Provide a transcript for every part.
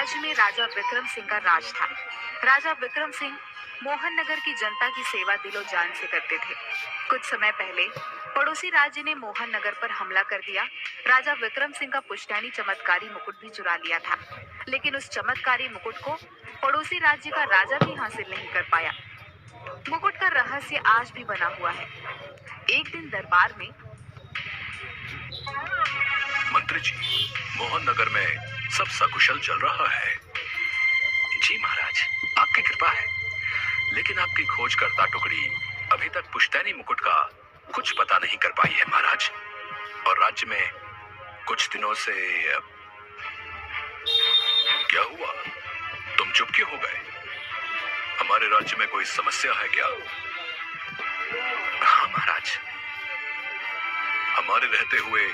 राज्य में राजा विक्रम सिंह का राज था। राजा विक्रम सिंह मोहन नगर की जनता की सेवा दिलो जान से करते थे। कुछ समय पहले पड़ोसी राज्य ने मोहन नगर पर हमला कर दिया। राजा विक्रम सिंह का पुश्तैनी चमत्कारी मुकुट भी चुरा लिया था, लेकिन उस चमत्कारी मुकुट को पड़ोसी राज्य का राजा भी हासिल नहीं कर पाया। मुकुट का रहस्य आज भी बना हुआ है। एक दिन दरबार में मंत्री जी, मोहन नगर में सब सकुशल चल रहा है। जी महाराज, आपकी कृपा है। लेकिन आपकी खोजकर्ता टुकड़ी अभी तक पुश्तैनी मुकुट का कुछ पता नहीं कर पाई है महाराज। और राज्य में कुछ दिनों से क्या हुआ? तुम चुप क्यों हो गए? हमारे राज्य में कोई समस्या है क्या? हाँ महाराज, हमारे रहते हुए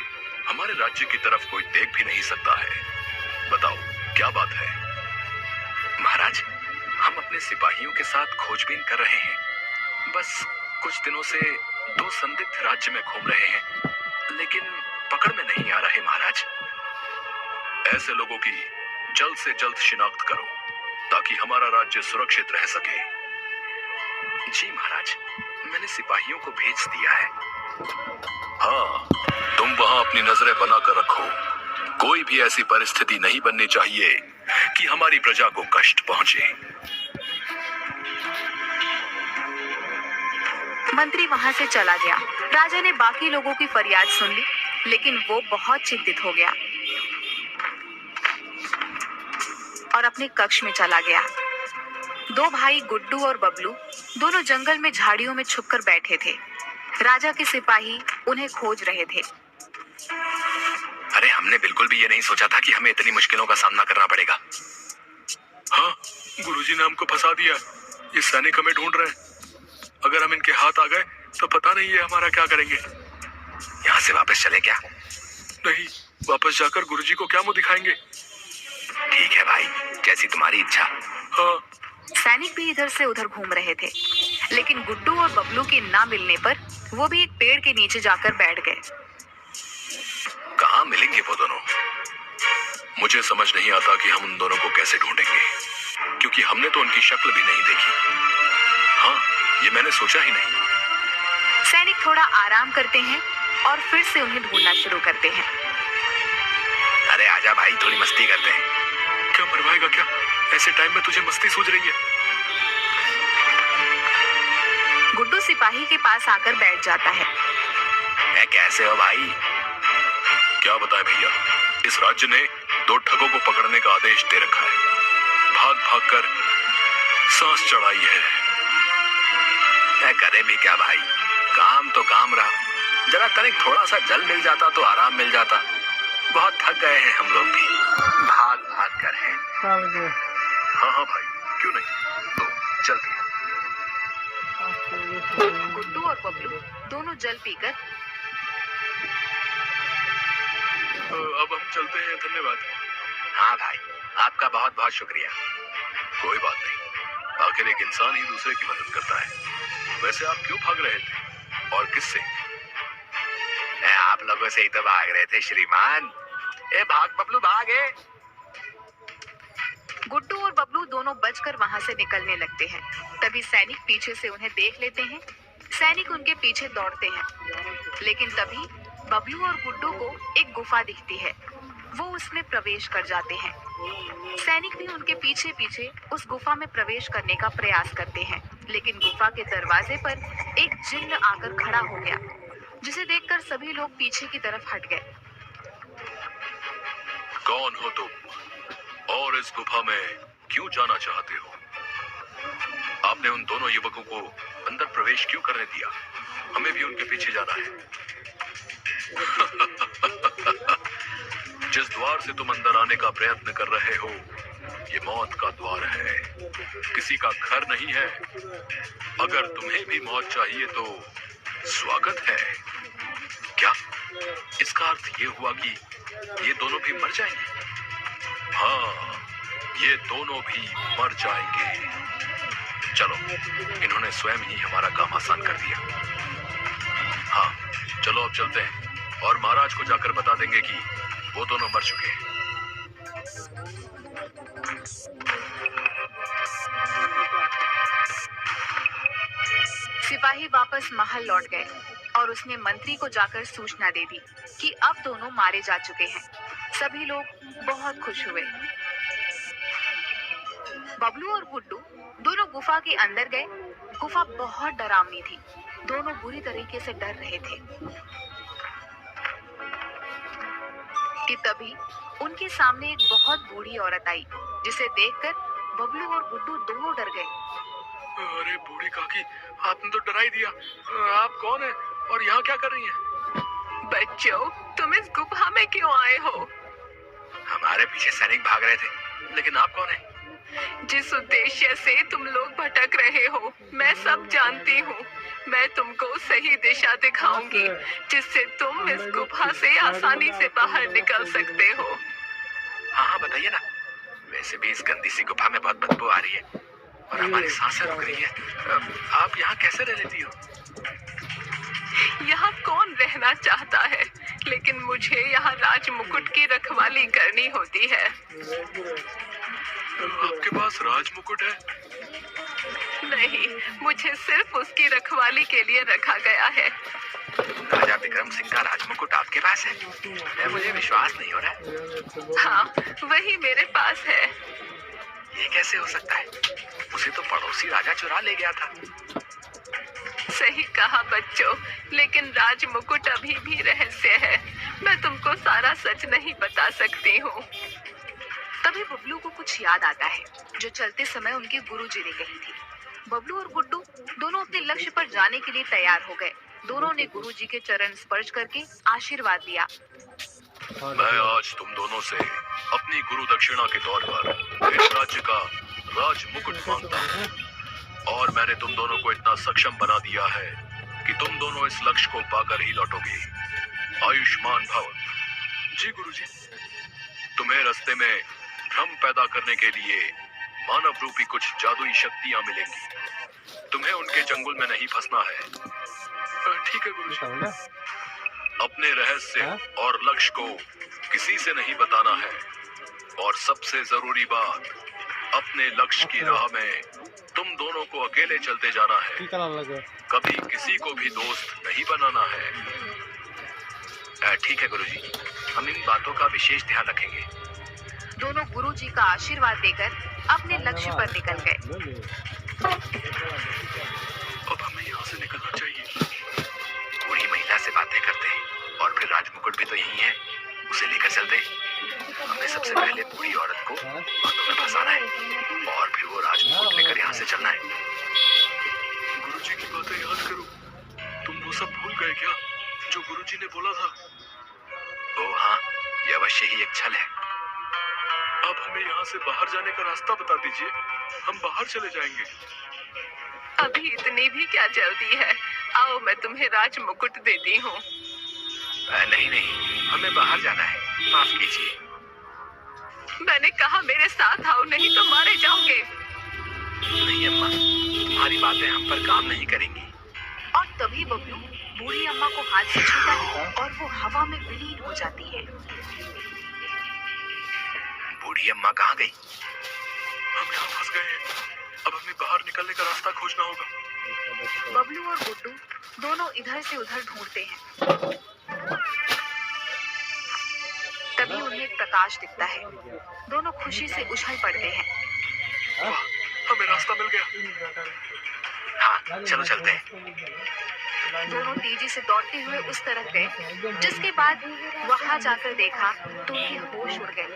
हमारे राज्य की तरफ कोई देख भी नहीं सकता है। बताओ क्या बात है? महाराज, हम अपने सिपाहियों के साथ खोजबीन कर रहे हैं। बस कुछ दिनों से दो संदिग्ध राज्य में घूम रहे हैं, लेकिन पकड़ में नहीं आ रहे महाराज। ऐसे लोगों की जल्द से जल्द शिनाख्त करो ताकि हमारा राज्य सुरक्षित रह सके। जी महाराज, मैंने सिपाहियों को भेज दिया है। हाँ, तुम वहां अपनी नजरें बनाकर रखो। कोई भी ऐसी परिस्थिति नहीं बननी चाहिए कि हमारी प्रजा को कष्ट पहुंचे। मंत्री वहां से चला गया। राजा ने बाकी लोगों की फरियाद सुन ली, लेकिन वो बहुत चिंतित हो गया और अपने कक्ष में चला गया। दो भाई गुड्डू और बबलू दोनों जंगल में झाड़ियों में छुपकर बैठे थे। राजा के सिपाही उन्हें खोज रहे थे। अरे, हमने बिल्कुल भी ये नहीं सोचा था कि हमें इतनी मुश्किलों का सामना करना पड़ेगा। हाँ, गुरुजी ने हमको फंसा दिया। ये सैनिक हमें ढूंढ रहे हैं। अगर हम इनके हाथ आ गए तो पता नहीं ये हमारा क्या करेंगे। यहाँ से वापस चले क्या? नहीं, वापस जाकर गुरुजी को क्या मुंह दिखाएंगे? ठीक है भाई, जैसी तुम्हारी इच्छा। हाँ। सैनिक भी इधर से उधर घूम रहे थे, लेकिन गुड्डू और बबलू के ना मिलने पर वो भी एक पेड़ के नीचे जाकर बैठ गए। कहाँ मिलेंगे वो दोनों? मुझे समझ नहीं आता कि हम उन दोनों को कैसे ढूंढेंगे, क्योंकि हमने तो उनकी शक्ल भी नहीं देखी। हाँ, ये मैंने सोचा ही नहीं। सैनिक थोड़ा आराम करते हैं और फिर से उन्हें ढूंढना शुरू करते हैं। अरे आजा भाई, थोड़ी मस्ती करते हैं। क्या मरवाएगा क्या? ऐसे टाइम में तुझे मस्ती सूझ रही है? गुड्डू सिपाही के पास आकर बैठ जाता है। कैसे हो भाई? क्या बताएं भैया, इस राज्य ने दो ठगों को पकड़ने का आदेश दे रखा है। भाग भाग कर सांस चढ़ाई है। करे भी क्या भाई, काम तो काम रहा। जरा तनिक थोड़ा सा जल मिल जाता तो आराम मिल जाता। बहुत थक गए हैं हम लोग भी, भाग भाग कर हैं। हाँ हाँ भाई, क्यों नहीं, तो चलते हैं। गुड्डू और बबलू दोनों जल पीकर अब हम चलते हैं, धन्यवाद। हाँ भाई, आपका बहुत बहुत शुक्रिया। कोई बात नहीं, आखिर एक इंसान ही दूसरे की मदद करता है। वैसे आप क्यों भाग रहे थे और किससे? आप लोगों से ही तो भाग रहे थे श्रीमान। भाग बबलू, भागे। गुड्डू और बबलू दोनों बचकर वहां से निकलने लगते हैं। तभी सैनिक पीछे से उन्हें देख लेते हैं। सैनिक उनके पीछे दौड़ते हैं, लेकिन तभी बबलू और गुड्डू को एक गुफा दिखती है। वो उसमें प्रवेश कर जाते हैं। सैनिक भी उनके पीछे पीछे उस गुफा में प्रवेश करने का प्रयास करते हैं, लेकिन गुफा के दरवाजे पर एक जिन्न आकर खड़ा हो गया, जिसे देखकर सभी लोग पीछे की तरफ हट गए। कौन हो तुम और इस गुफा में क्यों जाना चाहते हो? आपने उन दोनों युवकों को अंदर प्रवेश क्यों करने दिया? हमें भी उनके पीछे जाना है। जिस द्वार से तुम अंदर आने का प्रयत्न कर रहे हो, ये मौत का द्वार है, किसी का घर नहीं है। अगर तुम्हें भी मौत चाहिए तो स्वागत है। क्या इसका अर्थ ये हुआ कि ये दोनों भी मर जाएंगे? हाँ, ये दोनों भी मर जाएंगे। चलो, इन्होंने स्वयं ही हमारा काम आसान कर दिया। हाँ, चलो अब चलते हैं और महाराज को जाकर बता देंगे कि वो दोनों मर चुके हैं। सिपाही वापस महल लौट गए और उसने मंत्री को जाकर सूचना दे दी कि अब दोनों मारे जा चुके हैं। सभी लोग बहुत खुश हुए। बबलू और गुड्डू दोनों गुफा के अंदर गए। गुफा बहुत डरावनी थी। दोनों बुरी तरीके से डर रहे थे कि तभी उनके सामने एक बहुत बूढ़ी औरत आई, जिसे देखकर बबलू और गुड्डू दोनों डर गए। अरे बूढ़ी काकी, आपने तो डरा ही दिया। आप कौन है और यहाँ क्या कर रही हैं? बच्चों, तुम इस गुफा में क्यों आए हो? हमारे पीछे सैनिक भाग रहे थे, लेकिन आप कौन हैं? जिस उद्देश्य से तुम लोग भटक रहे हो, मैं सब जानती हूँ। मैं तुमको सही दिशा दिखाऊंगी, जिससे तुम इस गुफा से आसानी से बाहर निकल सकते हो। हाँ हाँ, बताइए ना। वैसे भी इस गंदी सी गुफा में बहुत बदबू आ रही है और हमारी सांसें रुक रही है। आप यहाँ कैसे रह लेती हो? यहाँ कौन रहना चाहता है, लेकिन मुझे यहाँ राज मुकुट की रखवाली करनी होती है। आपके पास राज मुकुट है? नहीं, मुझे सिर्फ उसकी रखवाली के लिए रखा गया है। राजा विक्रम सिंह का राज मुकुट आपके पास है? मुझे विश्वास नहीं हो रहा। हाँ, वही मेरे पास है। ये कैसे हो सकता है? उसे तो पड़ोसी राजा चुरा ले गया था। सही कहा बच्चों, लेकिन राज मुकुट अभी भी रहस्य है। मैं तुमको सारा सच नहीं बता सकती हूँ। तभी बबलू को कुछ याद आता है, जो चलते समय उनके गुरुजी ने कही थी। बबलू और गुड्डू दोनों अपने लक्ष्य पर जाने के लिए तैयार हो गए। दोनों ने गुरुजी के चरण स्पर्श करके आशीर्वाद लिया। मैं आज तुम दोनों से अपनी गुरु दक्षिणा के तौर पर इस राज्य का राज मुकुट मांगता हूँ, और मैंने तुम दोनों को इतना सक्षम बना दिया है कि तुम दोनों इस लक्ष्य को पाकर ही लौटोगे। आयुष्मान भव। जी गुरुजी। तुम्हें रास्ते में भ्रम पैदा करने के लिए मानव रूपी कुछ जादुई शक्तियां मिलेंगी। तुम्हें उनके चंगुल में नहीं फंसना है। ठीक है गुरुजी। अपने रहस्य और लक्ष्य को किसी से नहीं बताना है, और सबसे जरूरी बात, अपने लक्ष्य की राह में तुम दोनों को अकेले चलते जाना है। कभी किसी को भी दोस्त नहीं बनाना है। ठीक है गुरुजी, हम इन बातों का विशेष ध्यान रखेंगे। दोनों गुरुजी का आशीर्वाद देकर अपने लक्ष्य पर निकल गए। अब हमें यहाँ से निकलना चाहिए। बूढ़ी महिला से बातें करते हैं, और फिर राजमुकुट भी तो यही है, उसे लेकर चलते। हमें सबसे पहले बूढ़ी औरत को बातों में फंसाना है, और फिर वो राजमुकुट लेकर यहाँ से चलना है। गुरुजी की बातें याद करो। तुम वो सब भूल गए क्या जो गुरुजी ने बोला था? ओ हाँ, यह अवश्य ही एक छल है। अब हमें यहाँ से बाहर जाने का रास्ता बता दीजिए, हम बाहर चले जाएंगे। अभी इतनी भी क्या जल्दी है? आओ, मैं तुम्हें राज मुकुट देती हूँ। नहीं नहीं, हमें बाहर जाना है, माफ कीजिए। मैंने कहा मेरे साथ आओ, नहीं तो मारे जाओगे। नहीं अम्मा, तुम्हारी बातें हम पर काम नहीं करेंगी। और तभी बबलू बूढ़ी अम्मा को हाथ से छूता है और वो हवा में विलीन हो जाती है। बूढ़ी अम्मा कहाँ गई? हम यहाँ फंस गए हैं। अब हमें बाहर निकलने का रास्ता खोजना होगा। बबलू और गुड्डू दोनों इधर से उधर ढूंढते हैं। तभी उन्हें एक प्रकाश दिखता है। दोनों खुशी से उछल पड़ते हैं। वाह, हमें रास्ता मिल गया। हाँ, चलो चलते हैं। दोनों तेजी से दौड़ते हुए उस तरफ गए, जिसके बाद वहां जाकर देखा तो उनके होश उड़ गए,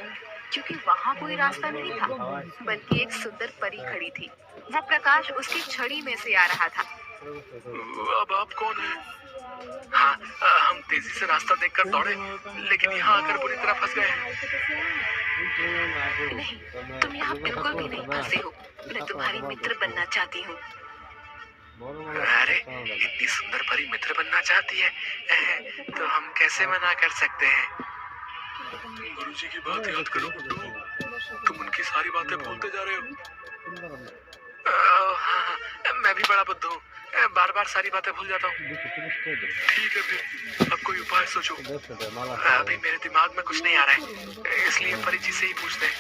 क्योंकि वहां कोई रास्ता नहीं था, बल्कि एक सुंदर परी खड़ी थी। वो प्रकाश उसकी छड़ी में से आ रहा था। अब आप कौन हैं? हाँ, हम तेजी से रास्ता देखकर दौड़े, लेकिन यहाँ आकर बुरी तरह फंस गए हैं। नहीं, तुम यहाँ बिल्कुल भी नहीं फंसे हो। मैं तुम्हारी मित्र बनना चाहती हूँ। अरे, इतनी सुंदर परी मित्र बनना चाहती है, तो हम कैसे मना कर सकते हैं? गुरुजी की बात याद करो गुड्डू, तुम उनकी सारी बातें भूलते जा रहे हो। हाँ, मैं भी बड़ा बुद्धू हूँ, बार बार सारी बातें भूल जाता हूँ। ठीक है, फिर अब कोई उपाय सोचो। अभी मेरे दिमाग में कुछ नहीं आ रहा है, इसलिए परी जी से ही पूछते हैं।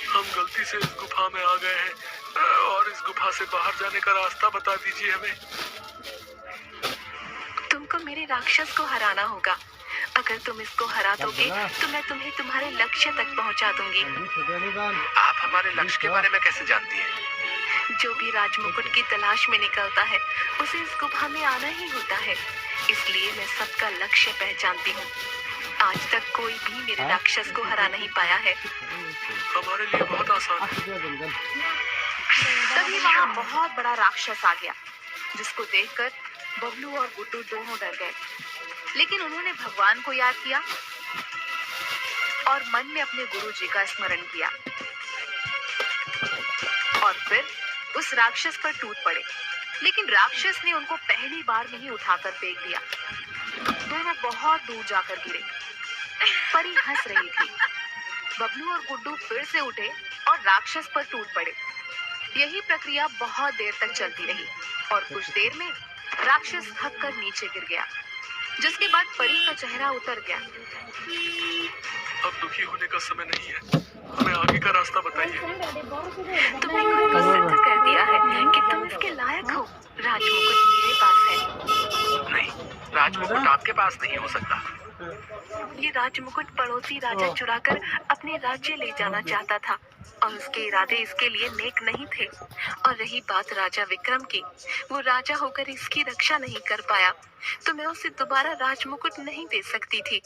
हम गलती से इस गुफा में आ गए हैं, और इस गुफा से बाहर जाने का रास्ता बता दीजिए हमें। तुमको मेरे राक्षस को हराना होगा। अगर तुम इसको हरा दोगे तो मैं तुम्हें तुम्हारे लक्ष्य तक पहुंचा दूंगी। आप हमारे लक्ष्य के बारे में कैसे जानती हैं? जो भी राजमुकुट की तलाश में निकलता है उसे इस गुफा में आना ही होता है, इसलिए मैं सबका लक्ष्य पहचानती हूँ। आज तक कोई भी मेरे राक्षस को हरा नहीं पाया है। हमारे लिए बहुत आसान है। तभी वहाँ बहुत बड़ा राक्षस आ गया, जिसको देखकर बबलू और गुड्डू दोनों डर गए। लेकिन उन्होंने भगवान को याद किया और मन में अपने गुरुजी का स्मरण किया और फिर उस राक्षस पर टूट पड़े। लेकिन राक्षस ने उनको पहली बार में ही उठाकर फेंक दिया। दोनों बहुत दूर जाकर गिरे। परी हंस रही थी। बबलू और गुड्डू फिर से उठे और राक्षस पर टूट पड़े। यही प्रक्रिया बहुत देर तक चलती रही और कुछ देर में राक्षस थक कर नीचे गिर गया, जिसके बाद परी का चेहरा उतर गया। अब दुखी होने का समय नहीं है, हमें आगे का रास्ता बताइए। तुमने खुद को सिद्ध कर दिया है कि तुम इसके लायक हो। राजमुकुट मेरे पास है। नहीं, राजमुकुट आपके पास नहीं हो सकता। ये राजमुकुट पड़ोसी राजा चुराकर अपने राज्य ले जाना चाहता था और उसके इरादे इसके लिए नेक नहीं थे। और रही बात राजा विक्रम की, वो राजा होकर इसकी रक्षा नहीं कर पाया, तो मैं उसे दोबारा राजमुकुट नहीं दे सकती थी।